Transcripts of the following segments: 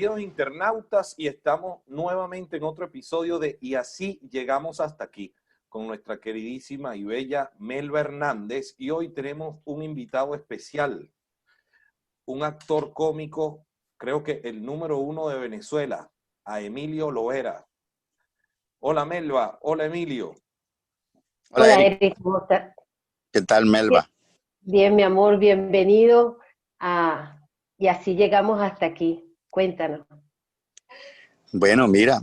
queridos internautas, y estamos nuevamente en otro episodio de Y así llegamos hasta aquí, con nuestra queridísima y bella Melba Hernández, y hoy tenemos un invitado especial, un actor cómico, creo que el número uno de Venezuela, a Emilio Loera. Hola Melba, hola Emilio. Hola, Hola Eric. Eric, ¿cómo estás? ¿Qué tal, Melba? Bien, mi amor, bienvenido a Y así llegamos hasta aquí. Cuéntanos. Bueno, mira,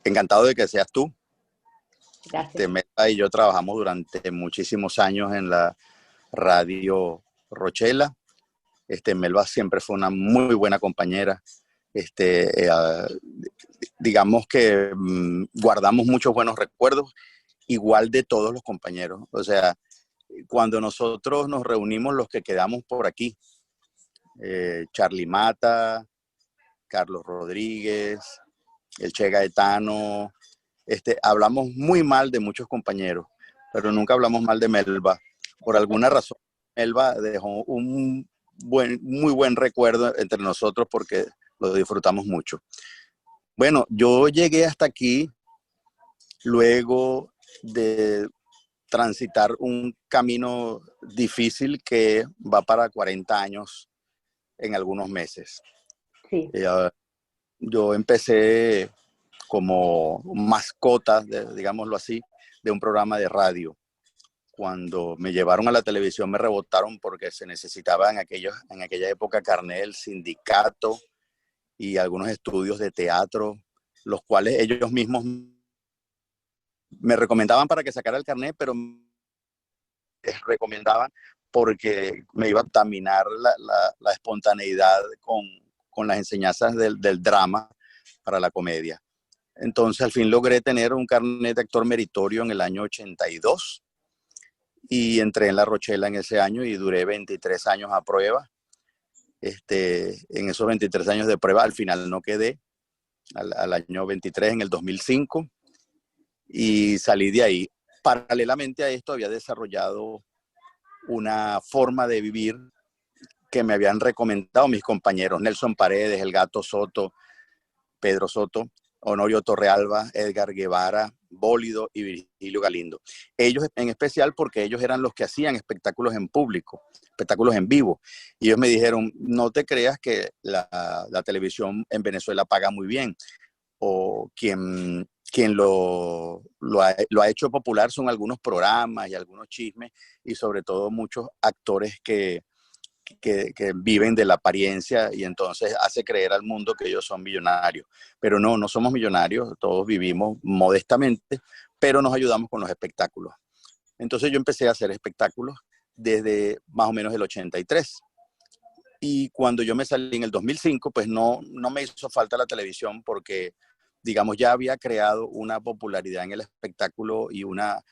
encantado de que seas tú. Gracias. Melba y yo trabajamos durante muchísimos años en la radio Rochela. Melba siempre fue una muy buena compañera. Digamos que guardamos muchos buenos recuerdos, igual de todos los compañeros. O sea, cuando nosotros nos reunimos, los que quedamos por aquí, Charly Mata, Carlos Rodríguez, el Che Gaetano, hablamos muy mal de muchos compañeros, pero nunca hablamos mal de Melba. Por alguna razón, Melba dejó un muy buen recuerdo entre nosotros porque lo disfrutamos mucho. Bueno, yo llegué hasta aquí luego de transitar un camino difícil que va para 40 años en algunos meses. Sí. Yo empecé como mascota, digámoslo así, de un programa de radio. Cuando me llevaron a la televisión me rebotaron porque se necesitaba en aquella época carnet del sindicato y algunos estudios de teatro, los cuales ellos mismos me recomendaban para que sacara el carnet, pero me recomendaban porque me iba a contaminar la espontaneidad con las enseñanzas del drama para la comedia. Entonces, al fin logré tener un carnet de actor meritorio en el año 82 y entré en La Rochela en ese año y duré 23 años a prueba. En esos 23 años de prueba, al final no quedé, al año 23, en el 2005, y salí de ahí. Paralelamente a esto, había desarrollado una forma de vivir que me habían recomendado mis compañeros, Nelson Paredes, El Gato Soto, Pedro Soto, Honorio Torrealba, Edgar Guevara, Bólido y Virgilio Galindo. Ellos en especial porque ellos eran los que hacían espectáculos en público, espectáculos en vivo. Y ellos me dijeron, no te creas que la televisión en Venezuela paga muy bien. O quien lo ha hecho popular son algunos programas y algunos chismes y sobre todo muchos actores que viven de la apariencia y entonces hace creer al mundo que ellos son millonarios. Pero no somos millonarios, todos vivimos modestamente, pero nos ayudamos con los espectáculos. Entonces yo empecé a hacer espectáculos desde más o menos el 83. Y cuando yo me salí en el 2005, pues no me hizo falta la televisión porque, digamos, ya había creado una popularidad en el espectáculo y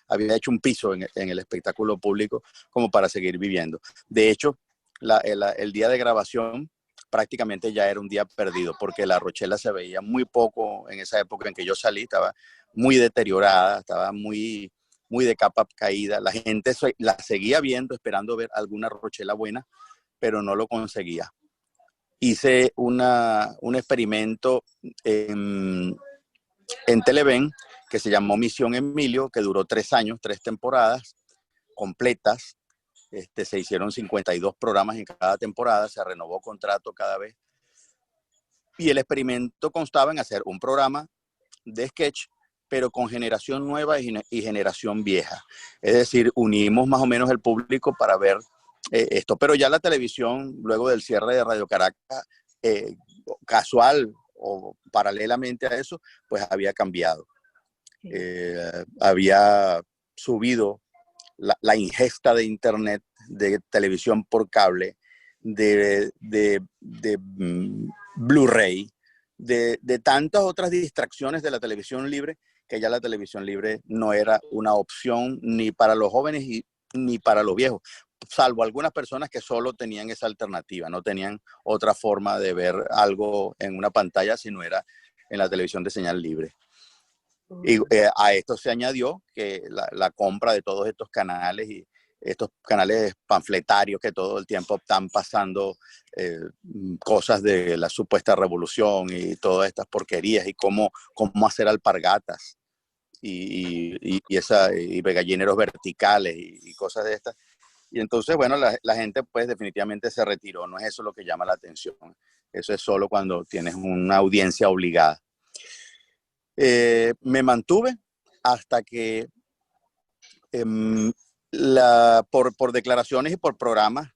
había hecho un piso en el espectáculo público como para seguir viviendo. De hecho, el día de grabación prácticamente ya era un día perdido porque La Rochela se veía muy poco en esa época en que yo salí, estaba muy deteriorada, estaba muy de capa caída. La gente la seguía viendo, esperando ver alguna Rochela buena, pero no lo conseguía. Hice un experimento en Televen que se llamó Misión Emilio, que duró 3 años, 3 temporadas completas. Se hicieron 52 programas en cada temporada, se renovó contrato cada vez. Y el experimento constaba en hacer un programa de sketch, pero con generación nueva y generación vieja. Es decir, unimos más o menos el público para ver esto. Pero ya la televisión, luego del cierre de Radio Caracas, casual o paralelamente a eso, pues había cambiado. Sí. Había subido la ingesta de internet, de televisión por cable, de Blu-ray, de tantas otras distracciones de la televisión libre, que ya la televisión libre no era una opción ni para los jóvenes ni para los viejos, salvo algunas personas que solo tenían esa alternativa, no tenían otra forma de ver algo en una pantalla si no era en la televisión de señal libre. Y a esto se añadió que la compra de todos estos canales estos canales panfletarios que todo el tiempo están pasando cosas de la supuesta revolución y todas estas porquerías y cómo hacer alpargatas y gallineros verticales y cosas de estas. Y entonces, bueno, la gente pues definitivamente se retiró. No es eso lo que llama la atención. Eso es solo cuando tienes una audiencia obligada. Me mantuve hasta que por declaraciones y por programas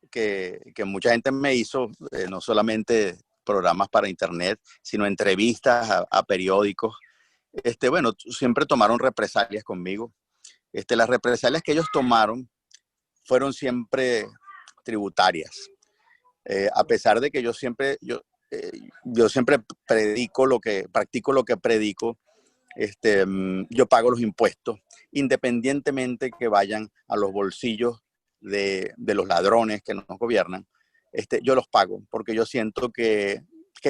que mucha gente me hizo, no solamente programas para internet, sino entrevistas a periódicos, bueno, siempre tomaron represalias conmigo. Las represalias que ellos tomaron fueron siempre tributarias. A pesar de que yo siempre practico lo que predico, yo pago los impuestos, independientemente que vayan a los bolsillos de los ladrones que nos gobiernan. Yo los pago porque yo siento que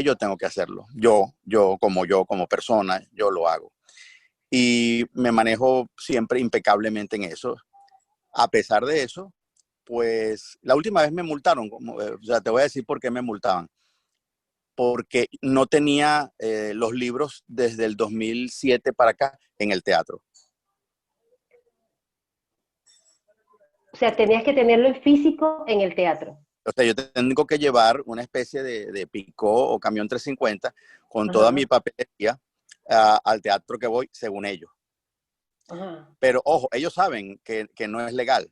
yo tengo que hacerlo. Yo como persona, yo lo hago. Y me manejo siempre impecablemente en eso. A pesar de eso, pues la última vez me multaron, o sea, te voy a decir por qué me multaban. Porque no tenía los libros desde el 2007 para acá en el teatro. O sea, tenías que tenerlo en físico en el teatro. O sea, yo tengo que llevar una especie de picó o camión 350 con toda mi papelería al teatro que voy, según ellos. Ajá. Pero, ojo, ellos saben que no es legal.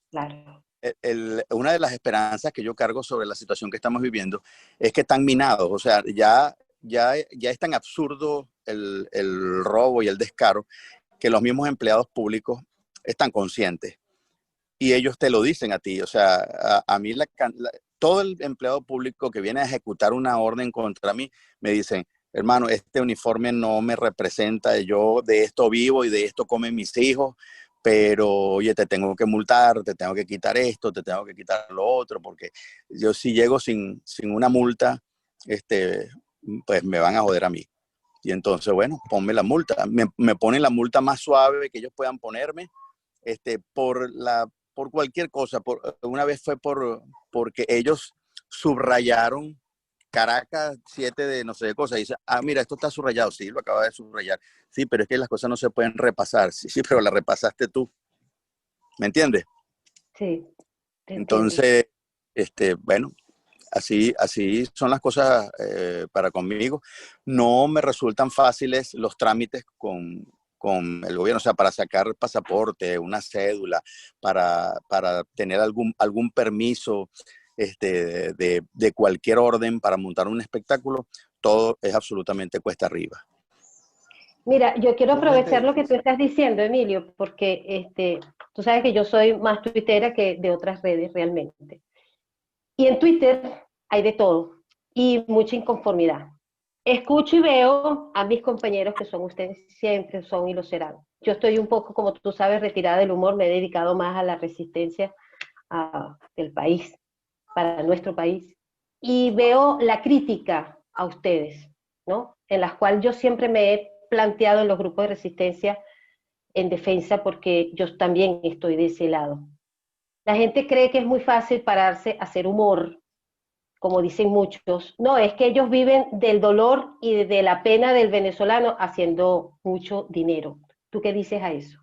Claro. Una de las esperanzas que yo cargo sobre la situación que estamos viviendo es que están minados. O sea, ya es tan absurdo el robo y el descaro que los mismos empleados públicos están conscientes. Y ellos te lo dicen a ti. O sea, a mí todo el empleado público que viene a ejecutar una orden contra mí me dicen: hermano, este uniforme no me representa, yo de esto vivo y de esto comen mis hijos, pero oye, te tengo que multar, te tengo que quitar esto, te tengo que quitar lo otro, porque yo si llego sin una multa, pues me van a joder a mí. Y entonces, bueno, ponme la multa. Me ponen la multa más suave que ellos puedan ponerme, por cualquier cosa. Una vez fue porque ellos subrayaron Caracas 7 de no sé de cosas. Y dice: mira, esto está subrayado. Sí, lo acaba de subrayar. Sí, pero es que las cosas no se pueden repasar. Sí, pero la repasaste tú. ¿Me entiendes? Sí. Entonces, bueno, así son las cosas para conmigo. No me resultan fáciles los trámites con el gobierno, o sea, para sacar pasaporte, una cédula, para tener algún permiso de cualquier orden para montar un espectáculo, todo es absolutamente cuesta arriba. Mira, yo quiero aprovechar lo que tú estás diciendo, Emilio, porque tú sabes que yo soy más tuitera que de otras redes realmente. Y en Twitter hay de todo y mucha inconformidad. Escucho y veo a mis compañeros, que son ustedes, siempre son y lo serán. Yo estoy un poco, como tú sabes, retirada del humor, me he dedicado más a la resistencia del país, para nuestro país. Y veo la crítica a ustedes, ¿no? En las cuales yo siempre me he planteado en los grupos de resistencia en defensa, porque yo también estoy de ese lado. La gente cree que es muy fácil pararse a hacer humor, como dicen muchos. No, es que ellos viven del dolor y de la pena del venezolano haciendo mucho dinero. ¿Tú qué dices a eso?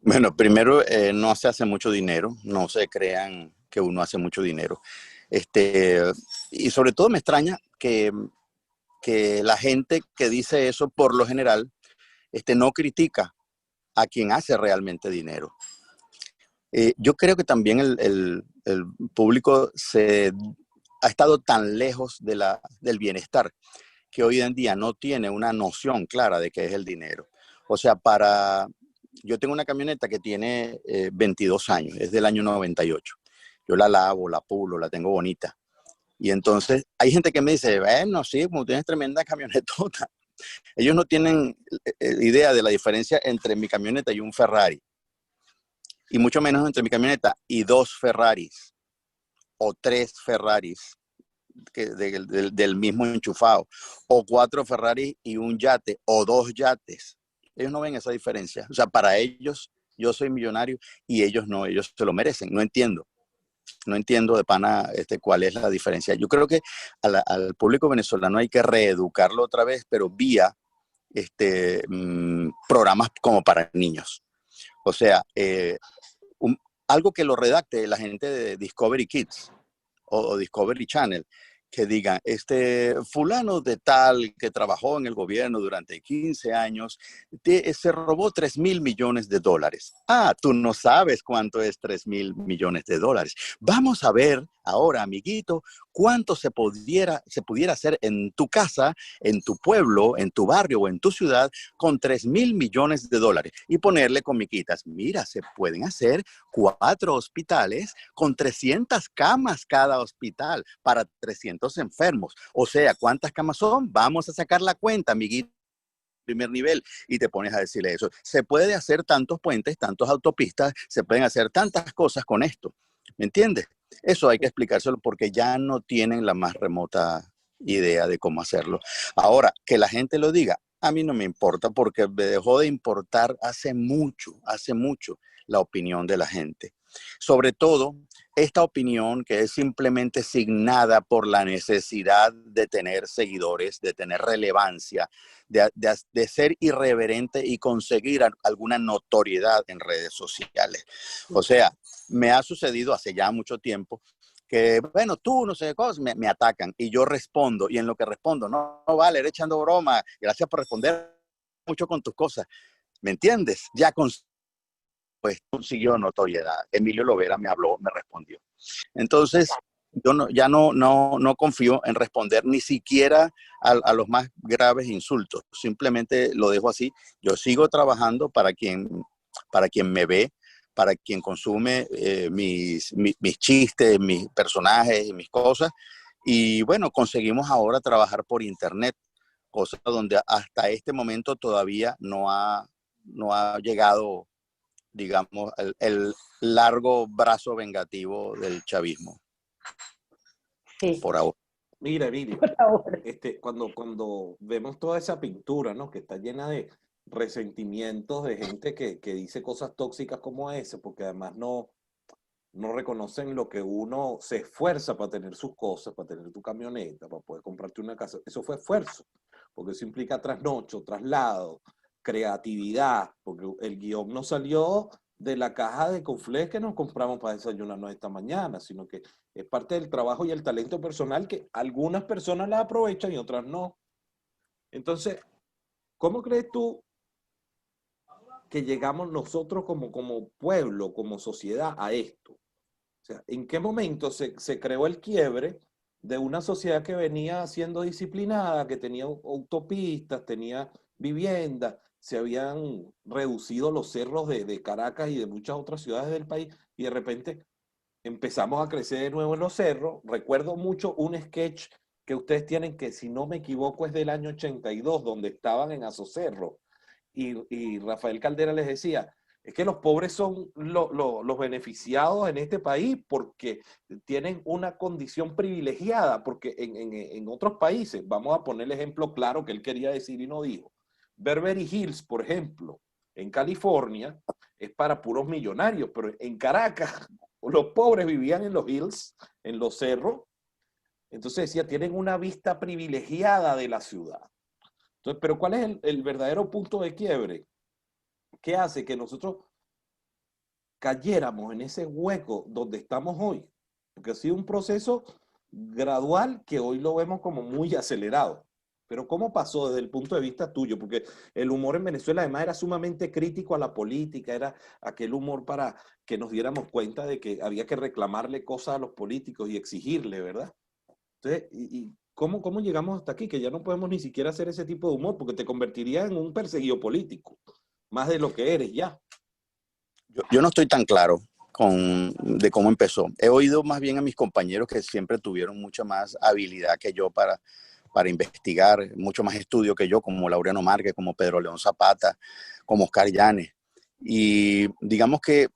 Bueno, primero, no se hace mucho dinero, no se crean que uno hace mucho dinero. Y sobre todo me extraña que la gente que dice eso, por lo general, no critica a quien hace realmente dinero. Yo creo que también el público ha estado tan lejos del bienestar que hoy en día no tiene una noción clara de qué es el dinero. O sea, yo tengo una camioneta que tiene 22 años, es del año 98. Yo la lavo, la pulo, la tengo bonita. Y entonces hay gente que me dice: bueno, sí, como tienes tremenda camionetota. Ellos no tienen idea de la diferencia entre mi camioneta y un Ferrari. Y mucho menos entre mi camioneta y 2 Ferraris o 3 Ferraris del mismo enchufado, o 4 Ferraris y un yate o 2 yates. Ellos no ven esa diferencia. O sea, para ellos yo soy millonario y ellos no, ellos se lo merecen. No entiendo de pana cuál es la diferencia. Yo creo que al público venezolano hay que reeducarlo otra vez, pero vía programas como para niños. O sea, algo que lo redacte la gente de Discovery Kids o Discovery Channel, que digan, fulano de tal que trabajó en el gobierno durante 15 años, se robó 3.000 millones de dólares. Ah, tú no sabes cuánto es 3.000 millones de dólares. Vamos a ver ahora, amiguito, cuánto se pudiera hacer en tu casa, en tu pueblo, en tu barrio o en tu ciudad con 3.000 millones de dólares. Y ponerle comiquitas, mira, se pueden hacer 4 hospitales con 300 camas cada hospital para 300 enfermos. O sea, ¿cuántas camas son? Vamos a sacar la cuenta, amiguito. Primer nivel, y te pones a decirle eso. Se puede hacer tantos puentes, tantas autopistas, se pueden hacer tantas cosas con esto. ¿Me entiendes? Eso hay que explicárselo porque ya no tienen la más remota idea de cómo hacerlo. Ahora, que la gente lo diga, a mí no me importa porque me dejó de importar hace mucho la opinión de la gente. Sobre todo, esta opinión que es simplemente signada por la necesidad de tener seguidores, de tener relevancia, de ser irreverente y conseguir alguna notoriedad en redes sociales. O sea, me ha sucedido hace ya mucho tiempo que, bueno, tú no sé qué cosas, me atacan y yo respondo, y en lo que respondo, no vale, eres echando broma, gracias por responder mucho con tus cosas, ¿me entiendes? Ya pues consiguió notoriedad. Emilio Lovera me habló, me respondió. Entonces, yo ya no confío en responder ni siquiera a los más graves insultos, simplemente lo dejo así. Yo sigo trabajando para quien me ve, para quien consume mis chistes, mis personajes y mis cosas. Y bueno, conseguimos ahora trabajar por internet, cosa donde hasta este momento todavía no ha llegado, digamos, el largo brazo vengativo del chavismo. Sí. Por ahora. Mira, Emilio, Por favor. cuando vemos toda esa pintura, ¿no? Que está llena de resentimientos de gente que dice cosas tóxicas como esa, porque además no reconocen lo que uno se esfuerza para tener sus cosas, para tener tu camioneta, para poder comprarte una casa. Eso fue esfuerzo, porque eso implica trasnocho, traslado, creatividad, porque el guión no salió de la caja de conflés que nos compramos para desayunarnos esta mañana, sino que es parte del trabajo y el talento personal que algunas personas la aprovechan y otras no. Entonces, ¿cómo crees tú que llegamos nosotros como pueblo, como sociedad a esto? O sea, ¿en qué momento se creó el quiebre de una sociedad que venía siendo disciplinada, que tenía autopistas, tenía viviendas, se habían reducido los cerros de Caracas y de muchas otras ciudades del país, y de repente empezamos a crecer de nuevo en los cerros? Recuerdo mucho un sketch que ustedes tienen que, si no me equivoco, es del año 82, donde estaban en Azocerro, y Rafael Caldera les decía, es que los pobres son los beneficiados en este país porque tienen una condición privilegiada, porque en otros países, vamos a poner el ejemplo claro que él quería decir y no dijo, Beverly Hills, por ejemplo, en California, es para puros millonarios, pero en Caracas los pobres vivían en los hills, en los cerros. Entonces decía, tienen una vista privilegiada de la ciudad. Entonces, pero ¿cuál es el verdadero punto de quiebre? ¿Qué hace que nosotros cayéramos en ese hueco donde estamos hoy? Porque ha sido un proceso gradual que hoy lo vemos como muy acelerado. Pero ¿cómo pasó desde el punto de vista tuyo? Porque el humor en Venezuela además era sumamente crítico a la política, era aquel humor para que nos diéramos cuenta de que había que reclamarle cosas a los políticos y exigirle, ¿verdad? Entonces, ¿cómo llegamos hasta aquí? Que ya no podemos ni siquiera hacer ese tipo de humor, porque te convertiría en un perseguido político, más de lo que eres ya. Yo no estoy tan claro de cómo empezó. He oído más bien a mis compañeros que siempre tuvieron mucha más habilidad que yo para investigar, mucho más estudio que yo, como Laureano Márquez, como Pedro León Zapata, como Oscar Llanes. Y digamos que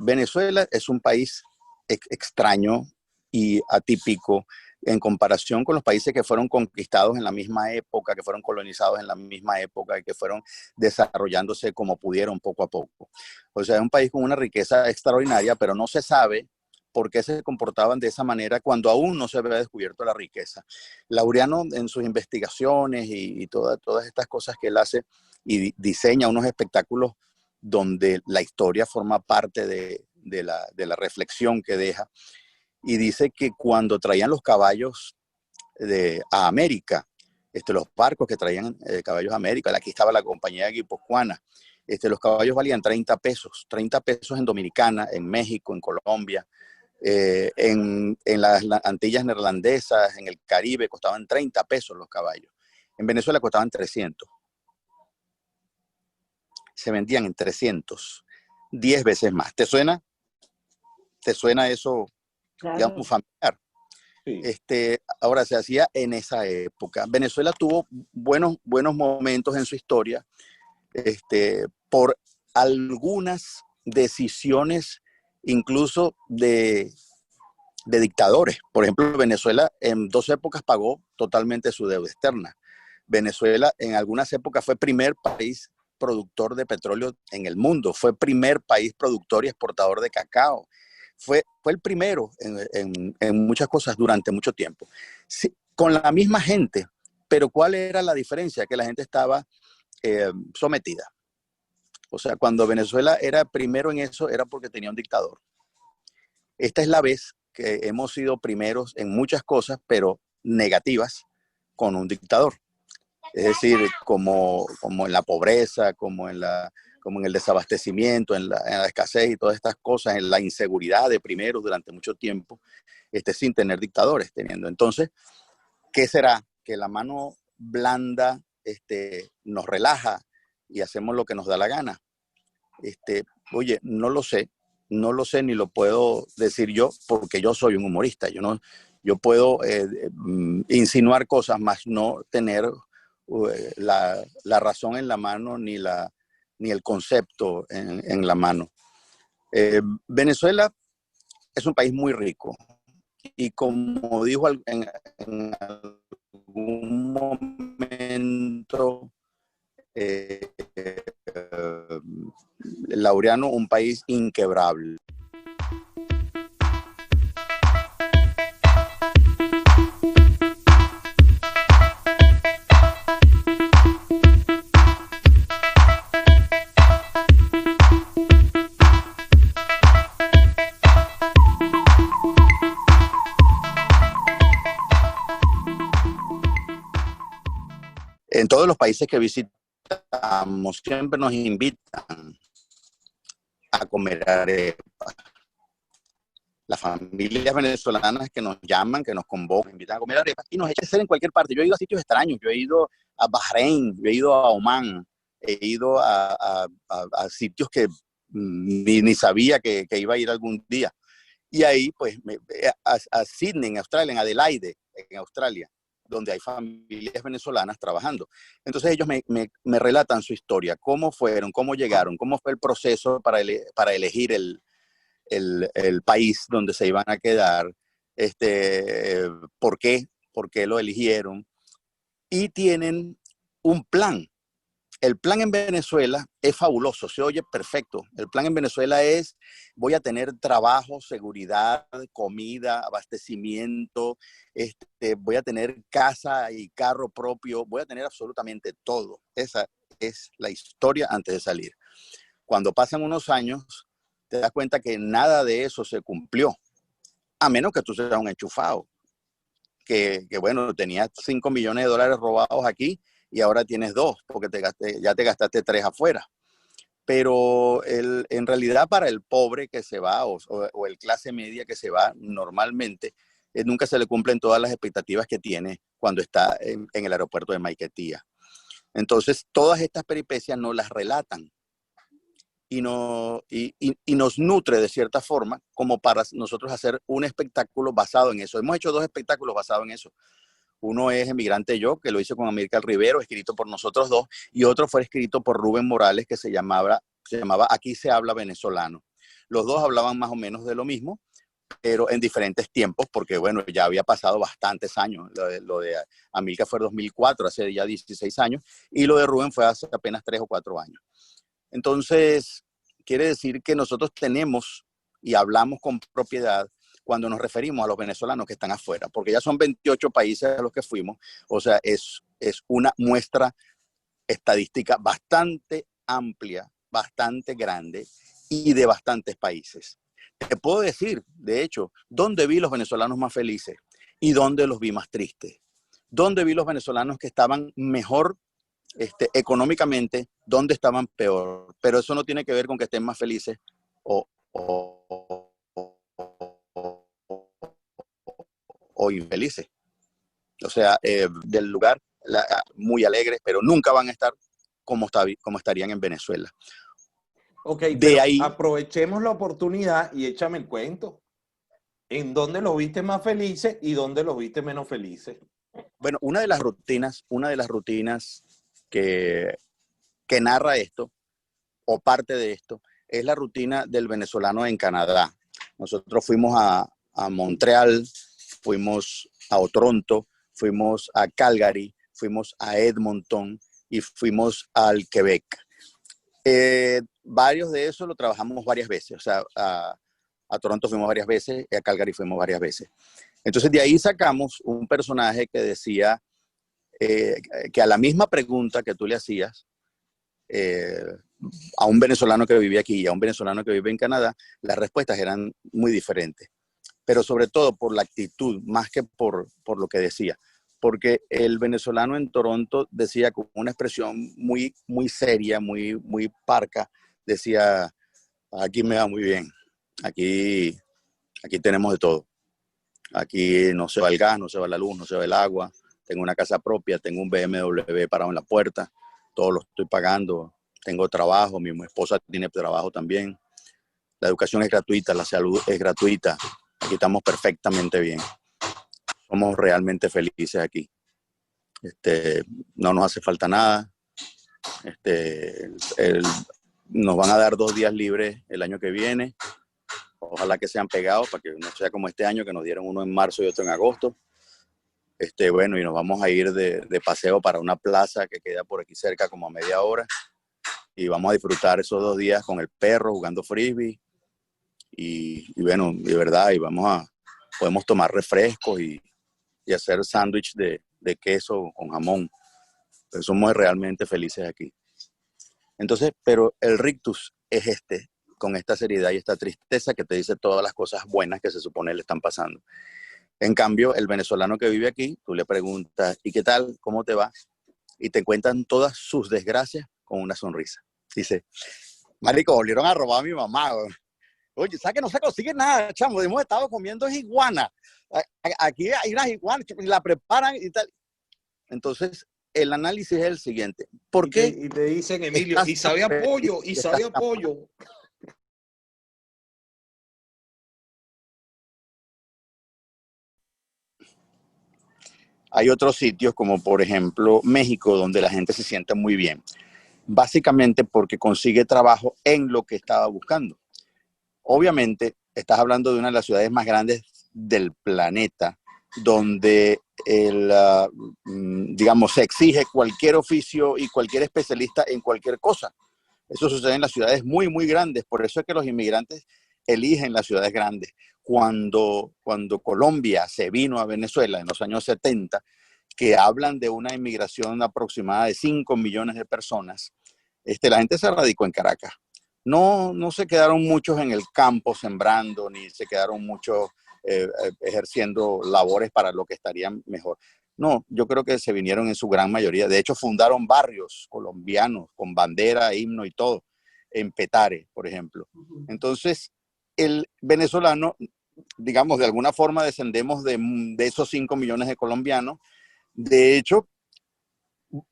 Venezuela es un país extraño y atípico en comparación con los países que fueron conquistados en la misma época, que fueron colonizados en la misma época y que fueron desarrollándose como pudieron poco a poco. O sea, es un país con una riqueza extraordinaria, pero no se sabe por qué se comportaban de esa manera cuando aún no se había descubierto la riqueza. Laureano, en sus investigaciones y todas estas cosas que él hace, y diseña unos espectáculos donde la historia forma parte de la reflexión que deja, y dice que cuando traían los caballos a América, los barcos que traían caballos a América, aquí estaba la compañía guipuzcoana, los caballos valían 30 pesos en Dominicana, en México, en Colombia, en las Antillas neerlandesas, en el Caribe, costaban 30 pesos los caballos. En Venezuela costaban 300. Se vendían en 300, 10 veces más. ¿Te suena? ¿Te suena eso, Claro. digamos, familiar? Sí. Ahora, se hacía en esa época. Venezuela tuvo buenos momentos en su historia, por algunas decisiones incluso de dictadores. Por ejemplo, Venezuela en 2 épocas pagó totalmente su deuda externa. Venezuela en algunas épocas fue primer país productor de petróleo en el mundo, fue primer país productor y exportador de cacao, fue el primero en muchas cosas durante mucho tiempo. Sí, con la misma gente, pero ¿cuál era la diferencia? Que la gente estaba sometida. O sea, cuando Venezuela era primero en eso, era porque tenía un dictador. Esta es la vez que hemos sido primeros en muchas cosas, pero negativas, con un dictador. Es decir, como en la pobreza, como en el desabastecimiento, en la escasez y todas estas cosas, en la inseguridad de primeros durante mucho tiempo, sin tener dictadores teniendo. Entonces, ¿qué será? Que la mano blanda nos relaja y hacemos lo que nos da la gana. Oye, no lo sé ni lo puedo decir yo, porque yo soy un humorista. Yo puedo insinuar cosas, más no tener la razón en la mano ni el concepto en la mano. Venezuela es un país muy rico y como dijo en algún momento Laureano, un país inquebrable. En todos los países que visitamos siempre nos invitan a comer arepas. Las familias venezolanas que nos llaman, que nos convocan, invitan a comer arepas y nos echan a hacer en cualquier parte. Yo he ido a sitios extraños, yo he ido a Bahrein, yo he ido a Omán, he ido a sitios que ni sabía que iba a ir algún día. Y ahí, pues, a Sydney, en Australia, en Adelaide, en Australia, donde hay familias venezolanas trabajando. Entonces ellos me relatan su historia, cómo fueron, cómo llegaron, cómo fue el proceso para elegir el país donde se iban a quedar, por qué lo eligieron, y tienen un plan. El plan en Venezuela es fabuloso, se oye perfecto. El plan en Venezuela es: voy a tener trabajo, seguridad, comida, abastecimiento, voy a tener casa y carro propio, voy a tener absolutamente todo. Esa es la historia antes de salir. Cuando pasan unos años, te das cuenta que nada de eso se cumplió, a menos que tú seas un enchufado, que bueno, tenías $5 millones robados aquí, y ahora tienes 2, porque ya te gastaste 3 afuera. Pero en realidad para el pobre que se va o el clase media que se va normalmente, nunca se le cumplen todas las expectativas que tiene cuando está en el aeropuerto de Maiquetía. Entonces, todas estas peripecias nos las relatan y nos nutre de cierta forma como para nosotros hacer un espectáculo basado en eso. Hemos hecho 2 espectáculos basados en eso. Uno es Emigrante Yo, que lo hice con Amílcar Rivero, escrito por nosotros 2, y otro fue escrito por Rubén Morales, que se llamaba Aquí se habla venezolano. Los 2 hablaban más o menos de lo mismo, pero en diferentes tiempos, porque bueno, ya había pasado bastantes años. Lo de Amilcar fue en 2004, hace ya 16 años, y lo de Rubén fue hace apenas 3 o 4 años. Entonces, quiere decir que nosotros tenemos y hablamos con propiedad cuando nos referimos a los venezolanos que están afuera, porque ya son 28 países a los que fuimos, o sea, es una muestra estadística bastante amplia, bastante grande y de bastantes países. Te puedo decir, de hecho, dónde vi los venezolanos más felices y dónde los vi más tristes. Dónde vi los venezolanos que estaban mejor económicamente, dónde estaban peor. Pero eso no tiene que ver con que estén más felices o infelices. O sea, del lugar muy alegres, pero nunca van a estar como estarían en Venezuela. Ok, De pero ahí, aprovechemos la oportunidad y échame el cuento. ¿En dónde los viste más felices y dónde los viste menos felices? bueno, una de las rutinas que narra esto, o parte de esto, es la rutina del venezolano en Canadá. Nosotros fuimos a Montreal, fuimos a Toronto, fuimos a Calgary, fuimos a Edmonton y fuimos al Quebec. Varios de esos lo trabajamos varias veces, o sea, a Toronto fuimos varias veces y a Calgary fuimos varias veces. Entonces de ahí sacamos un personaje que decía que a la misma pregunta que tú le hacías a un venezolano que vivía aquí y a un venezolano que vive en Canadá, las respuestas eran muy diferentes, pero sobre todo por la actitud, más que por lo que decía. Porque el venezolano en Toronto decía con una expresión muy, muy seria, muy, muy parca, decía, aquí me va muy bien, aquí tenemos de todo. Aquí no se va el gas, no se va la luz, no se va el agua. Tengo una casa propia, tengo un BMW parado en la puerta, todo lo estoy pagando. Tengo trabajo, mi esposa tiene trabajo también. La educación es gratuita, la salud es gratuita. Aquí estamos perfectamente bien. Somos realmente felices aquí. No nos hace falta nada. Nos van a dar 2 días libres el año que viene. Ojalá que sean pegados para que no sea como este año que nos dieron uno en marzo y otro en agosto. Bueno, y nos vamos a ir de paseo para una plaza que queda por aquí cerca como a media hora y vamos a disfrutar esos 2 días con el perro jugando frisbee y bueno, de verdad, y podemos tomar refrescos y hacer sándwich de queso con jamón. Pero somos realmente felices aquí. Entonces, pero el rictus es con esta seriedad y esta tristeza que te dice todas las cosas buenas que se supone le están pasando. En cambio, el venezolano que vive aquí, tú le preguntas, ¿y qué tal? ¿Cómo te va? Y te cuentan todas sus desgracias con una sonrisa. Dice, marico, volvieron a robar a mi mamá. Oye, ¿sabes que no se consigue nada, chamo? Hemos estado comiendo iguana. Aquí hay unas iguanas y la preparan y tal. Entonces, el análisis es el siguiente. ¿Por qué? Y te dicen, Emilio, y sabe a pollo, y sabe a pollo. Hay otros sitios como por ejemplo México donde la gente se siente muy bien, básicamente porque consigue trabajo en lo que estaba buscando. Obviamente estás hablando de una de las ciudades más grandes del planeta donde digamos, se exige cualquier oficio y cualquier especialista en cualquier cosa. Eso sucede en las ciudades muy, muy grandes. Por eso es que los inmigrantes eligen las ciudades grandes. Cuando Colombia se vino a Venezuela en los años 70, que hablan de una inmigración aproximada de 5 millones de personas, la gente se radicó en Caracas. No se quedaron muchos en el campo sembrando, ni se quedaron muchos ejerciendo labores para lo que estarían mejor. No, yo creo que se vinieron en su gran mayoría. De hecho, fundaron barrios colombianos con bandera, himno y todo, en Petare, por ejemplo. Entonces, el venezolano, digamos, de alguna forma descendemos de esos 5 millones de colombianos. De hecho,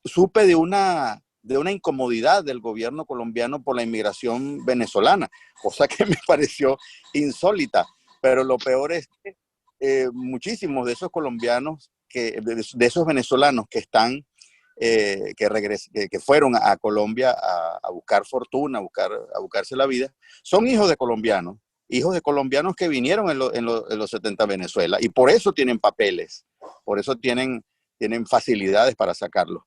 supe de una incomodidad del gobierno colombiano por la inmigración venezolana, cosa que me pareció insólita. Pero lo peor es que muchísimos de esos colombianos, de esos venezolanos que están, que fueron a Colombia a buscar fortuna, a buscarse la vida, son hijos de colombianos. hijos de colombianos que vinieron en los 70 a Venezuela, y por eso tienen papeles, por eso tienen facilidades para sacarlos.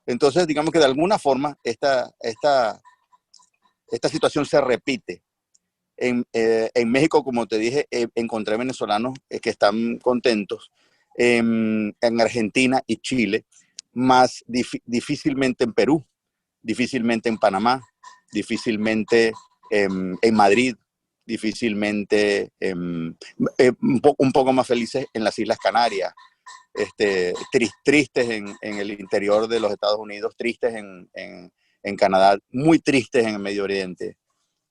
Entonces, digamos que de alguna forma esta situación se repite. En México, como te dije, encontré venezolanos que están contentos. En Argentina y Chile, más difícilmente en Perú, difícilmente en Panamá, difícilmente en Madrid, difícilmente un poco más felices en las Islas Canarias, tristes en el interior de los Estados Unidos, tristes en Canadá, muy tristes en el Medio Oriente.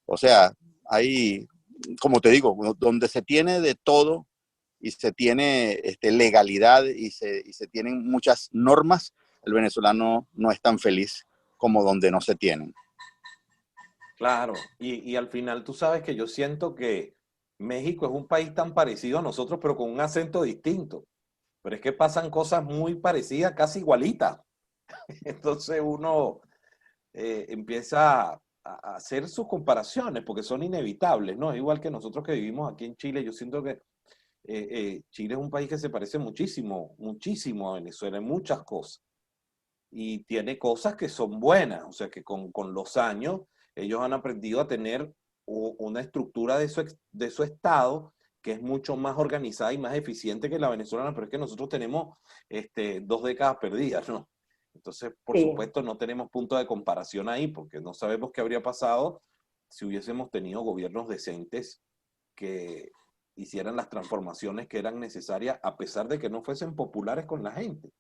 O sea, hay, como te digo, donde se tiene de todo y se tiene legalidad y se tienen muchas normas, el venezolano no es tan feliz como donde no se tienen. Claro, y al final tú sabes que yo siento que México es un país tan parecido a nosotros, pero con un acento distinto. Pero es que pasan cosas muy parecidas, casi igualitas. Entonces uno empieza a hacer sus comparaciones, porque son inevitables, ¿no? Igual que nosotros que vivimos aquí en Chile, yo siento que Chile es un país que se parece muchísimo, muchísimo a Venezuela en muchas cosas. Y tiene cosas que son buenas, o sea que con los años ellos han aprendido a tener una estructura de su estado que es mucho más organizada y más eficiente que la venezolana, pero es que nosotros tenemos 2 décadas perdidas, ¿no? Entonces, por Sí. supuesto, no tenemos punto de comparación ahí, porque no sabemos qué habría pasado si hubiésemos tenido gobiernos decentes que hicieran las transformaciones que eran necesarias, a pesar de que no fuesen populares con la gente.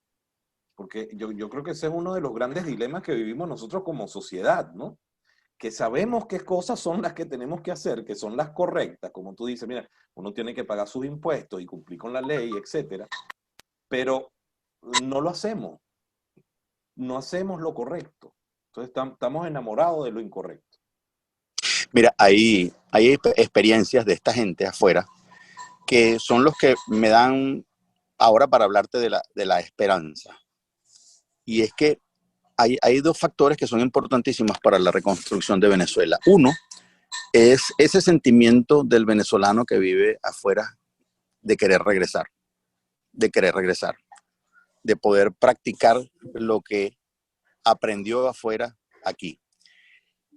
Porque yo creo que ese es uno de los grandes dilemas que vivimos nosotros como sociedad, ¿no? Que sabemos qué cosas son las que tenemos que hacer, que son las correctas, como tú dices, mira, uno tiene que pagar sus impuestos y cumplir con la ley, etcétera, pero no lo hacemos, no hacemos lo correcto. Entonces estamos enamorados de lo incorrecto. Mira, hay experiencias de esta gente afuera que son los que me dan ahora para hablarte de la esperanza. Y es que hay 2 factores que son importantísimos para la reconstrucción de Venezuela. Uno es ese sentimiento del venezolano que vive afuera de querer regresar, de poder practicar lo que aprendió afuera aquí.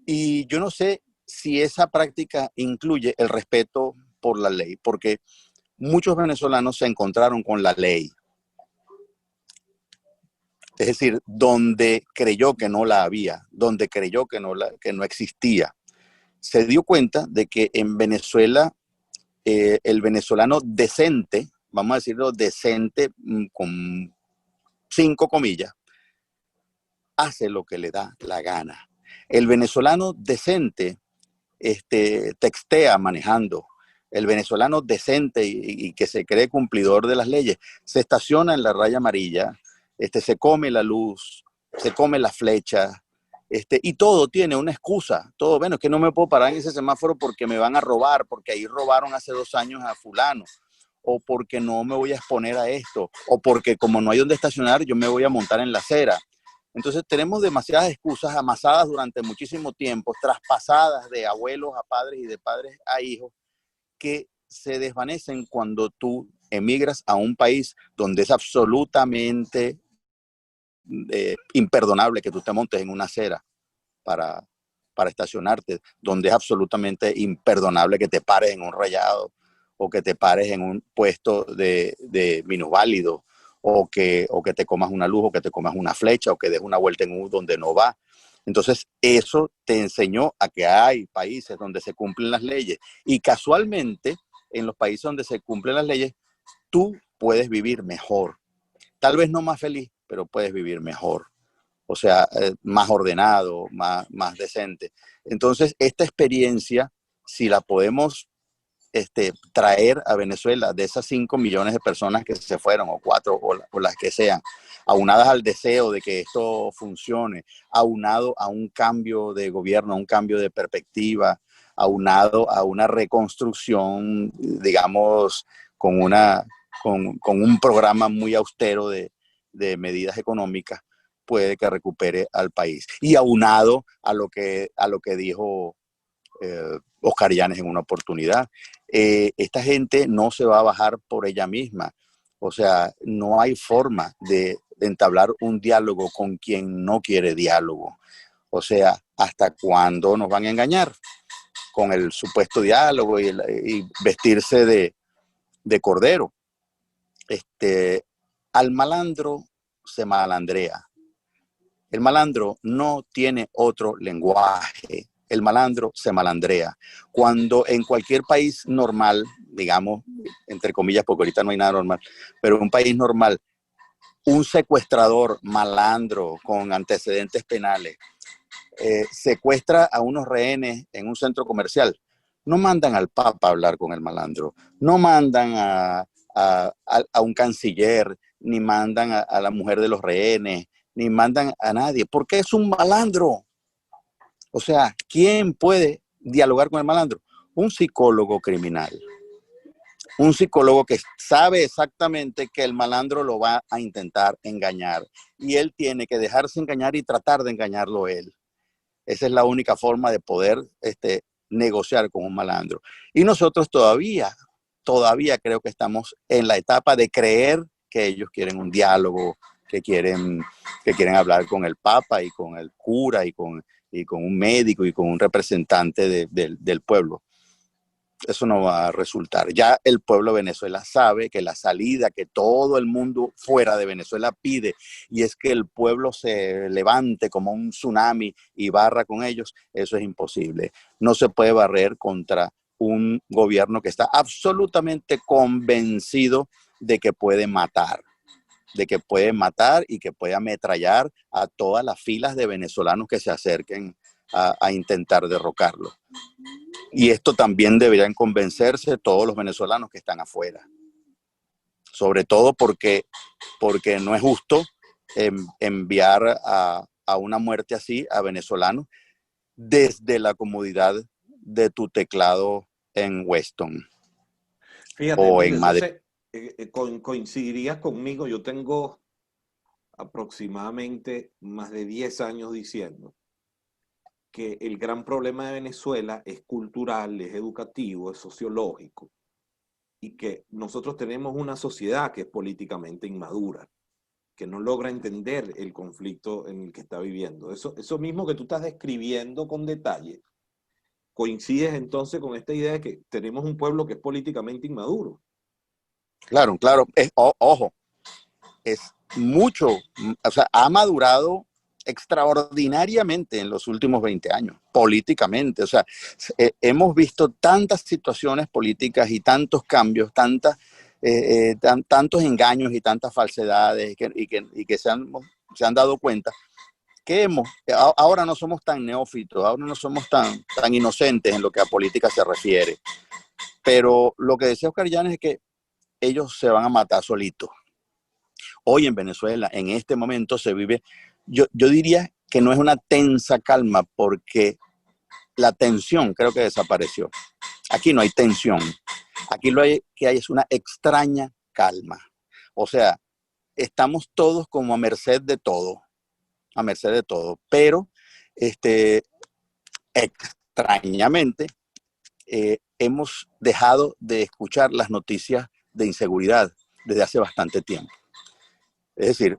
Y yo no sé si esa práctica incluye el respeto por la ley, porque muchos venezolanos se encontraron con la ley. Es decir, donde creyó que no la había, donde creyó que no existía. Se dio cuenta de que en Venezuela el venezolano decente, vamos a decirlo decente con 5 comillas, hace lo que le da la gana. El venezolano decente textea manejando. El venezolano decente y que se cree cumplidor de las leyes se estaciona en la raya amarilla, se come la luz, se come la flecha, y todo tiene una excusa. Todo, bueno, es que no me puedo parar en ese semáforo porque me van a robar, porque ahí robaron hace 2 años a fulano, o porque no me voy a exponer a esto, o porque como no hay donde estacionar, yo me voy a montar en la acera. Entonces tenemos demasiadas excusas amasadas durante muchísimo tiempo, traspasadas de abuelos a padres y de padres a hijos, que se desvanecen cuando tú emigras a un país donde es absolutamente imperdonable que tú te montes en una acera para estacionarte, donde es absolutamente imperdonable que te pares en un rayado o que te pares en un puesto de minusválido o que te comas una luz o que te comas una flecha o que des una vuelta en U donde no va. Entonces, eso te enseñó a que hay países donde se cumplen las leyes y casualmente en los países donde se cumplen las leyes, tú puedes vivir mejor. Tal vez no más feliz, pero puedes vivir mejor. O sea, más ordenado, más decente. Entonces, esta experiencia, si la podemos traer a Venezuela, de esas 5 millones de personas que se fueron, o 4, o las que sean, aunadas al deseo de que esto funcione, aunado a un cambio de gobierno, a un cambio de perspectiva, aunado a una reconstrucción, digamos, con un programa muy austero de medidas económicas, puede que recupere al país. Y aunado a lo que dijo Oscar Llanes en una oportunidad. Esta gente no se va a bajar por ella misma. O sea, no hay forma de entablar un diálogo con quien no quiere diálogo. O sea, ¿hasta cuándo nos van a engañar con el supuesto diálogo y vestirse de cordero? Al malandro se malandrea. El malandro no tiene otro lenguaje. El malandro se malandrea. Cuando en cualquier país normal, digamos, entre comillas, porque ahorita no hay nada normal, pero en un país normal, un secuestrador malandro con antecedentes penales secuestra a unos rehenes en un centro comercial, no mandan al Papa a hablar con el malandro, no mandan a un canciller, ni mandan a la mujer de los rehenes, ni mandan a nadie, porque es un malandro. O sea, ¿quién puede dialogar con el malandro? Un psicólogo criminal. Un psicólogo que sabe exactamente que el malandro lo va a intentar engañar y él tiene que dejarse engañar y tratar de engañarlo él. Esa es la única forma de poder negociar con un malandro. Y nosotros todavía creo que estamos en la etapa de creer que ellos quieren un diálogo, que quieren hablar con el Papa y con el cura y con un médico y con un representante del pueblo. Eso no va a resultar. Ya el pueblo de Venezuela sabe que la salida que todo el mundo fuera de Venezuela pide, y es que el pueblo se levante como un tsunami y barra con ellos, eso es imposible. No se puede barrer contra un gobierno que está absolutamente convencido de que puede matar y que puede ametrallar a todas las filas de venezolanos que se acerquen a intentar derrocarlo. Y esto también deberían convencerse todos los venezolanos que están afuera. Sobre todo porque no es justo enviar a una muerte así a venezolanos desde la comodidad de tu teclado en Weston. Fíjate, o Emilio, en Madrid. entonces coincidirías conmigo. Yo tengo aproximadamente más de 10 años diciendo que el gran problema de Venezuela es cultural, es educativo, es sociológico, y que nosotros tenemos una sociedad que es políticamente inmadura, que no logra entender el conflicto en el que está viviendo. Eso mismo que tú estás describiendo con detalle, coincides entonces con esta idea de que tenemos un pueblo que es políticamente inmaduro. Claro, ojo, es mucho, o sea, ha madurado extraordinariamente en los últimos 20 años, políticamente. O sea, hemos visto tantas situaciones políticas y tantos cambios, tantos engaños y tantas falsedades y que se han dado cuenta que ahora no somos tan neófitos, ahora no somos tan inocentes en lo que a política se refiere. Pero lo que decía Oscar Llanes es que ellos se van a matar solitos. Hoy en Venezuela, en este momento, se vive, yo diría que no es una tensa calma, porque la tensión creo que desapareció. Aquí no hay tensión. Aquí lo que hay es una extraña calma. O sea, estamos todos como a merced de todo. A merced de todo. Pero, extrañamente, hemos dejado de escuchar las noticias de inseguridad desde hace bastante tiempo. Es decir,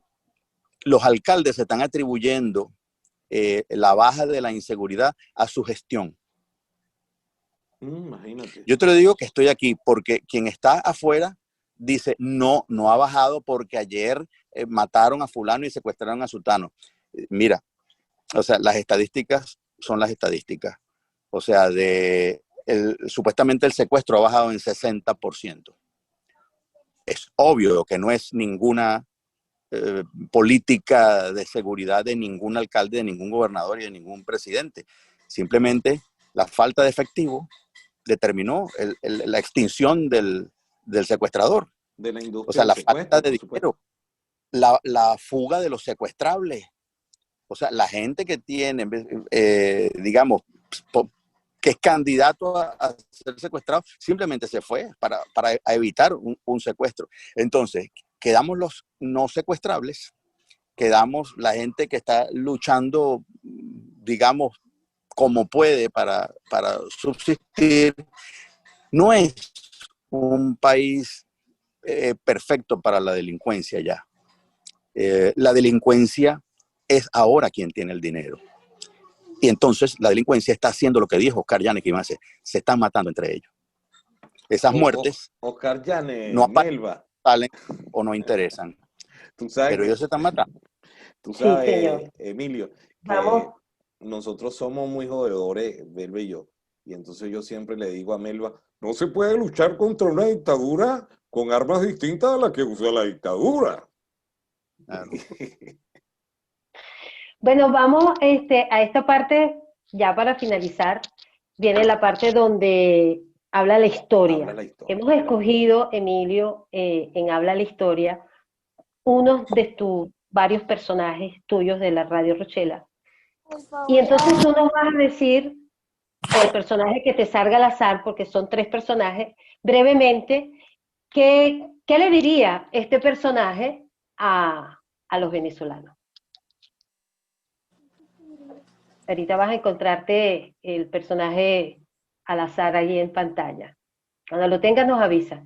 los alcaldes se están atribuyendo la baja de la inseguridad a su gestión. Imagínate. Yo te lo digo que estoy aquí porque quien está afuera dice no ha bajado porque ayer mataron a fulano y secuestraron a sultano. Mira, o sea, las estadísticas son las estadísticas. O sea, supuestamente el secuestro ha bajado en 60%. Es obvio que no es ninguna política de seguridad de ningún alcalde, de ningún gobernador y de ningún presidente. Simplemente la falta de efectivo determinó la extinción del secuestrador. De la industria. O sea, la falta de dinero, la fuga de los secuestrables. O sea, la gente que tiene, digamos, que es candidato a ser secuestrado, simplemente se fue para evitar un secuestro. Entonces, quedamos los no secuestrables, quedamos la gente que está luchando, digamos, como puede para subsistir. No es un país perfecto para la delincuencia ya. La delincuencia es ahora quien tiene el dinero. Y entonces la delincuencia está haciendo lo que dijo Oscar Llanes que iba a hacer. Se están matando entre ellos. Esas muertes Oscar no Llanes, aparecen, Melba, salen o no interesan. tú sabes Pero ellos se están matando. tú Sí, señor. sabes, Emilio, que Vamos. nosotros somos muy jodedores, Melba y yo. Y entonces yo siempre le digo a Melba, no se puede luchar contra una dictadura con armas distintas a las que usa la dictadura. Claro. Bueno, vamos a esta parte, ya para finalizar, viene la parte donde habla la Habla historia. la historia. Hemos escogido, Emilio, en Habla la Historia, uno de tus varios personajes tuyos de la Radio Rochela. Y entonces tú nos vas a decir el personaje que te salga al azar, porque son 3 personajes, brevemente, ¿qué le diría este personaje a los venezolanos? Ahorita vas a encontrarte el personaje al azar ahí en pantalla. Cuando lo tengas nos avisa.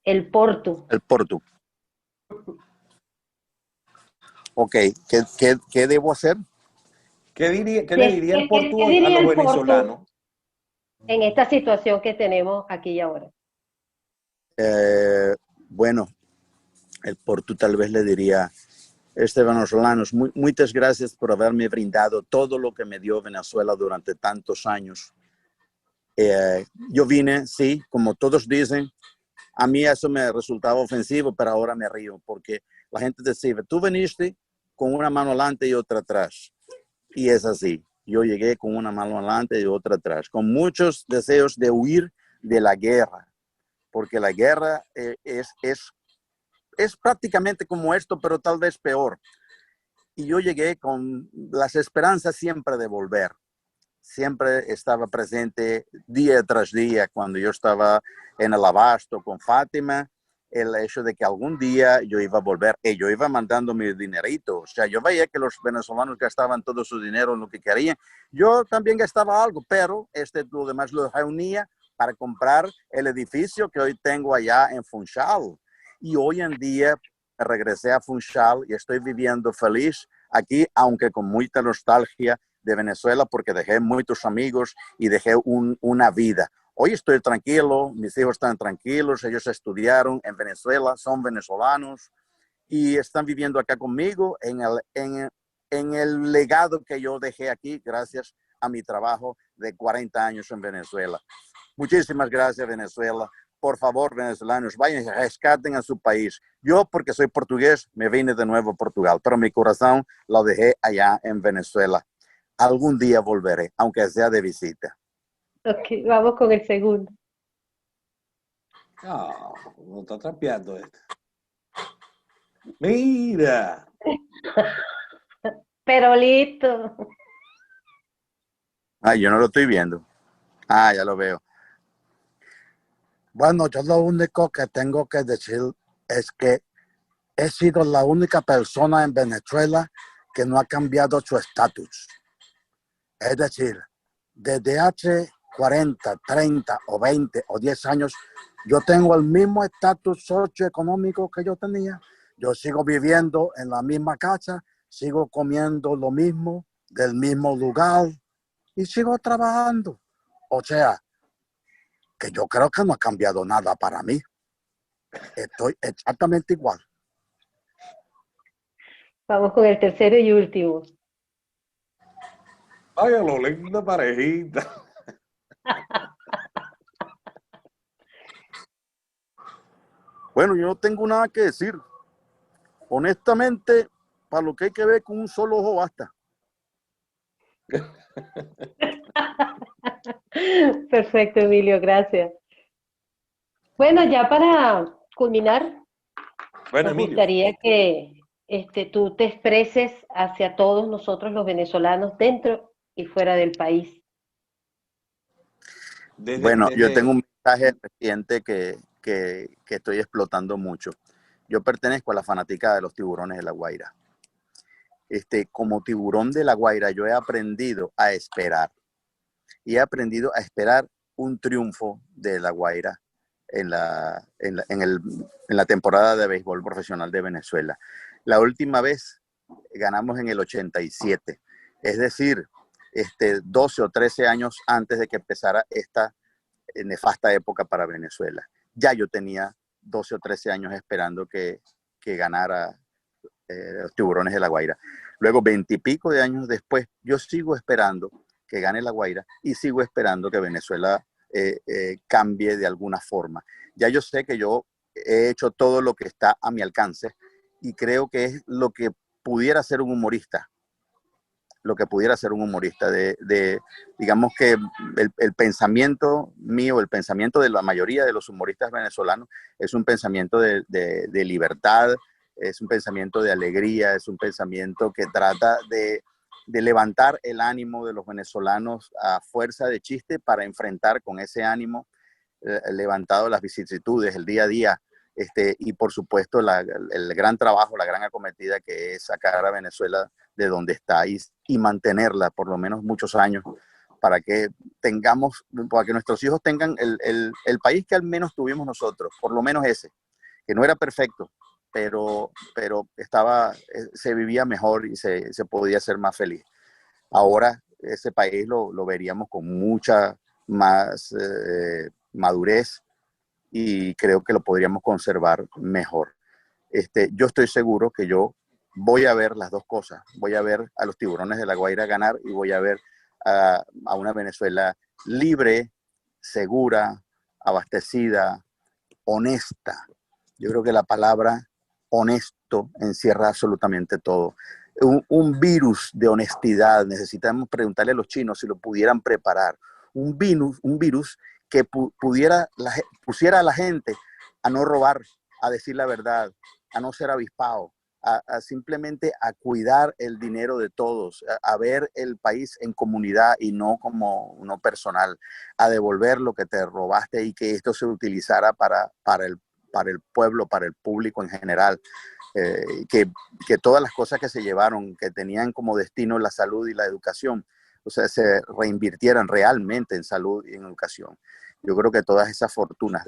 El Portu. El Portu. Ok, ¿qué debo hacer? ¿Qué le diría el ¿Qué Portu a diría los el Portu venezolanos? en esta situación que tenemos aquí y ahora? Bueno, el Portu tal vez le diría, venezolanos, muchas gracias por haberme brindado todo lo que me dio Venezuela durante tantos años. Yo vine, sí, como todos dicen, a mí eso me resultaba ofensivo, pero ahora me río porque la gente decía, tú viniste con una mano adelante y otra atrás. Y es así. Yo llegué con una mano adelante y otra atrás, con muchos deseos de huir de la guerra, porque la guerra es prácticamente como esto, pero tal vez peor. Y yo llegué con las esperanzas siempre de volver. Siempre estaba presente día tras día cuando yo estaba en el Abasto con Fátima, el hecho de que algún día yo iba a volver y yo iba mandando mi dinerito. O sea, yo veía que los venezolanos gastaban todo su dinero en lo que querían. Yo también gastaba algo, pero lo demás lo reunía para comprar el edificio que hoy tengo allá en Funchal. Y hoy en día regresé a Funchal y estoy viviendo feliz aquí, aunque con mucha nostalgia de Venezuela, porque dejé muchos amigos y dejé una vida. Hoy estoy tranquilo, mis hijos están tranquilos, ellos estudiaron en Venezuela, son venezolanos y están viviendo acá conmigo en el legado que yo dejé aquí gracias a mi trabajo de 40 años en Venezuela. Muchísimas gracias, Venezuela. Por favor, venezolanos, vayan y rescaten a su país. Yo, porque soy portugués, me vine de nuevo a Portugal, pero mi corazón lo dejé allá en Venezuela. Algún día volveré, aunque sea de visita. Ok, vamos con el segundo. No, no está trapeando esto. Mira. Perolito. Ay, yo no lo estoy viendo. Ah, ya lo veo. Bueno, yo lo único que tengo que decir es que he sido la única persona en Venezuela que no ha cambiado su estatus. Es decir, desde hace 40, 30 o 20 o 10 años, yo tengo el mismo estatus socioeconómico que yo tenía. Yo sigo viviendo en la misma casa, sigo comiendo lo mismo, del mismo lugar y sigo trabajando. O sea, que yo creo que no ha cambiado nada para mí. Estoy exactamente igual. Vamos con el tercero y último. Vaya lo linda parejita. Bueno, yo no tengo nada que decir. Honestamente, para lo que hay que ver con un solo ojo basta. Perfecto, Emilio, gracias. Bueno, ya para culminar, Bueno, nos Emilio, gustaría que tú te expreses hacia todos nosotros los venezolanos dentro y fuera del país. Bueno, yo tengo un mensaje reciente que estoy explotando mucho. Yo pertenezco a la fanática de los Tiburones de La Guaira. como tiburón de La Guaira, yo he aprendido a esperar. Y he aprendido a esperar un triunfo de La Guaira en la temporada de béisbol profesional de Venezuela. La última vez ganamos en el 87, es decir, 12 o 13 años antes de que empezara esta nefasta época para Venezuela. Ya yo tenía 12 o 13 años esperando que ganara los Tiburones de La Guaira. Luego, 20 y pico de años después, yo sigo esperando que gane La Guaira y sigo esperando que Venezuela cambie de alguna forma. Ya yo sé que yo he hecho todo lo que está a mi alcance y creo que es lo que pudiera ser un humorista, digamos que el pensamiento mío, el pensamiento de la mayoría de los humoristas venezolanos es un pensamiento de libertad, es un pensamiento de alegría, es un pensamiento que trata de levantar el ánimo de los venezolanos a fuerza de chiste para enfrentar con ese ánimo levantado las vicisitudes, el día a día, y por supuesto el gran trabajo, la gran acometida que es sacar a Venezuela de donde está y mantenerla por lo menos muchos años para que nuestros hijos tengan el país que al menos tuvimos nosotros, por lo menos ese, que no era perfecto, pero se vivía mejor y se podía ser más feliz. Ahora ese país lo veríamos con mucha más madurez y creo que lo podríamos conservar mejor. Yo estoy seguro que yo voy a ver las dos cosas. Voy a ver a los Tiburones de La Guaira ganar y voy a ver a una Venezuela libre, segura, abastecida, honesta. Yo creo que la palabra honesto encierra absolutamente todo. Un virus de honestidad. Necesitamos preguntarle a los chinos si lo pudieran preparar. Un virus que pusiera a la gente a no robar, a decir la verdad, a no ser avispado, a simplemente a cuidar el dinero de todos, a ver el país en comunidad y no como no personal, a devolver lo que te robaste y que esto se utilizara para el pueblo, para el público en general. Que todas las cosas que se llevaron, que tenían como destino la salud y la educación, o sea, se reinvirtieran realmente en salud y en educación. Yo creo que todas esas fortunas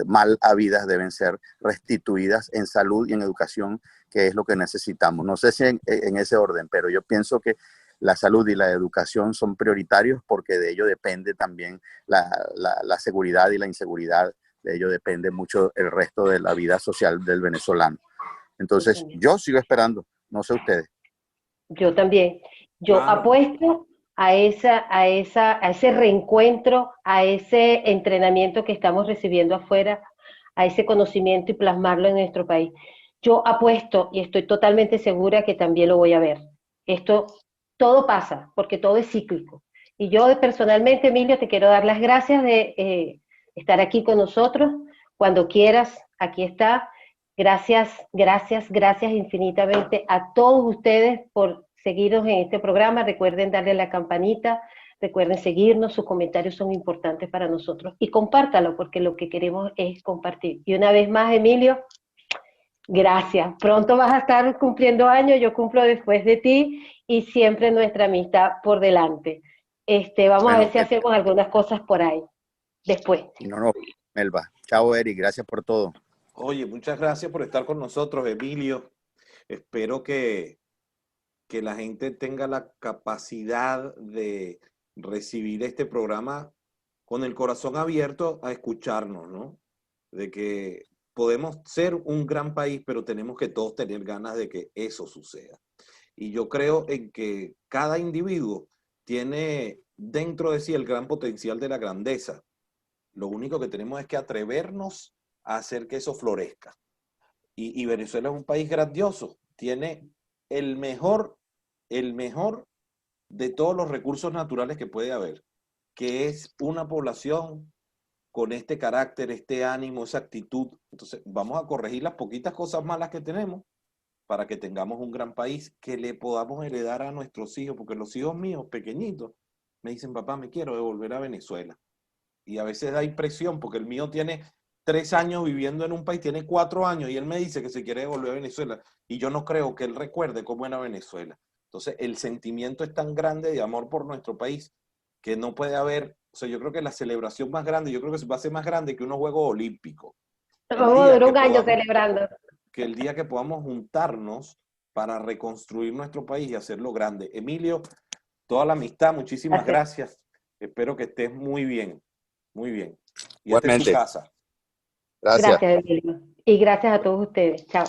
mal habidas deben ser restituidas en salud y en educación, que es lo que necesitamos. No sé si en ese orden, pero yo pienso que la salud y la educación son prioritarios porque de ello depende también la seguridad y la inseguridad. De ello depende mucho el resto de la vida social del venezolano. Entonces, yo sigo esperando, no sé ustedes. Yo también. Yo apuesto a ese reencuentro, a ese entrenamiento que estamos recibiendo afuera, a ese conocimiento y plasmarlo en nuestro país. Yo apuesto y estoy totalmente segura que también lo voy a ver. Esto, todo pasa, porque todo es cíclico. Y yo personalmente, Emilio, te quiero dar las gracias de estar aquí con nosotros. Cuando quieras, aquí está. Gracias, gracias, gracias infinitamente a todos ustedes por seguirnos en este programa. Recuerden darle a la campanita, recuerden seguirnos, sus comentarios son importantes para nosotros. Y compártalo, porque lo que queremos es compartir. Y una vez más, Emilio, gracias. Pronto vas a estar cumpliendo años, yo cumplo después de ti y siempre nuestra amistad por delante. Vamos a ver si hacemos algunas cosas por ahí después. No, Melba. Chao, Eric. Gracias por todo. Oye, muchas gracias por estar con nosotros, Emilio. Espero que la gente tenga la capacidad de recibir este programa con el corazón abierto a escucharnos, ¿no? De que podemos ser un gran país, pero tenemos que todos tener ganas de que eso suceda. Y yo creo en que cada individuo tiene dentro de sí el gran potencial de la grandeza. Lo único que tenemos es que atrevernos a hacer que eso florezca. Y Venezuela es un país grandioso. Tiene el mejor de todos los recursos naturales que puede haber, que es una población con este carácter, este ánimo, esa actitud. Entonces, vamos a corregir las poquitas cosas malas que tenemos para que tengamos un gran país que le podamos heredar a nuestros hijos, porque los hijos míos pequeñitos me dicen, papá, me quiero devolver a Venezuela. Y a veces da impresión, porque el mío tiene 3 años viviendo en un país, tiene 4 años y él me dice que se quiere devolver a Venezuela y yo no creo que él recuerde cómo era Venezuela. Entonces, el sentimiento es tan grande de amor por nuestro país que no puede haber, o sea, yo creo que la celebración más grande, yo creo que va a ser más grande que unos Juegos Olímpicos. Vamos a durar un año celebrando. Que el día que podamos juntarnos para reconstruir nuestro país y hacerlo grande. Emilio, toda la amistad, muchísimas gracias. Espero que estés muy bien, muy bien. Y esta es tu casa. Gracias. Gracias, Emilio. Y gracias a todos ustedes. Chao.